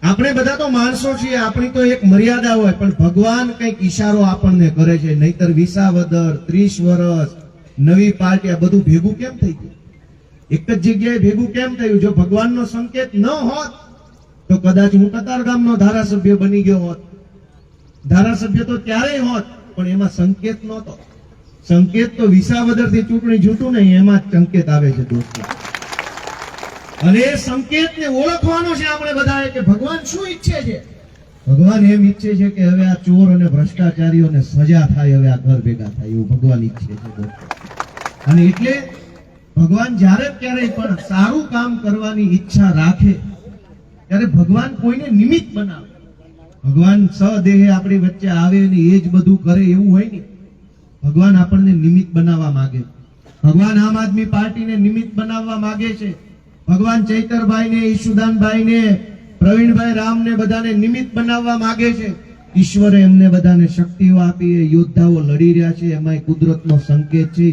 આપણે બધા તો માણસો છીએ, આપણી તો એક મર્યાદા હોય, પણ ભગવાન કઈક ઈશારો આપણને કરે છે. નહીતર વિસાવદર 30 વર્ષ નવી પાર્ટી આ બધું ભેગું કેમ થઈ ગયું? એક જ જગ્યાએ ભેગું કેમ થયું? જો ભગવાનનો સંકેત ન હોત તો કદાચ હું કતારગામનો ધારાસભ્ય બની ગયો હોત. ધારાસભ્ય તો ત્યારે હોત, પણ એમાં સંકેત નહોતો. સંકેત તો વિસાવદર થી ચૂંટણી જીતું નહીં એમાં જ સંકેત આવે છે દોસ્તો. અને એ સંકેતને ઓળખવાનો છે આપણે બધાએ કે ભગવાન શું ઈચ્છે છે. ભગવાન એમ ઈચ્છે છે કે હવે આ ચોર અને ભ્રષ્ટાચારીઓને સજા થાય, હવે આ ઘર ભેગા થાય, એવું ભગવાન ઈચ્છે છે દોસ્તો. અને એટલે ભગવાન જ્યારે ક્યારેય પણ સારું કામ કરવાની ઈચ્છા રાખે ત્યારે ભગવાન કોઈને નિમિત્ત બનાવે. ભગવાન સદેહે આપણી વચ્ચે આવે ને એ જ બધું કરે એવું હોય નહીં. ભગવાન આપણને નિમિત્ત બનાવવા માંગે. ભગવાન આમ આદમી પાર્ટીને નિમિત્ત બનાવવા માંગે છે. ભગવાન ચૈતરભાઈ ને, ઈશુદાનભાઈ ને, પ્રવીણભાઈ રામ ને બધાને નિમિત્ત બનાવવા માંગે છે. ઈશ્વરે એમને બધાને શક્તિઓ આપી, યોદ્ધાઓ લડી રહ્યા છે, એમાં કુદરતનો સંકેત છે.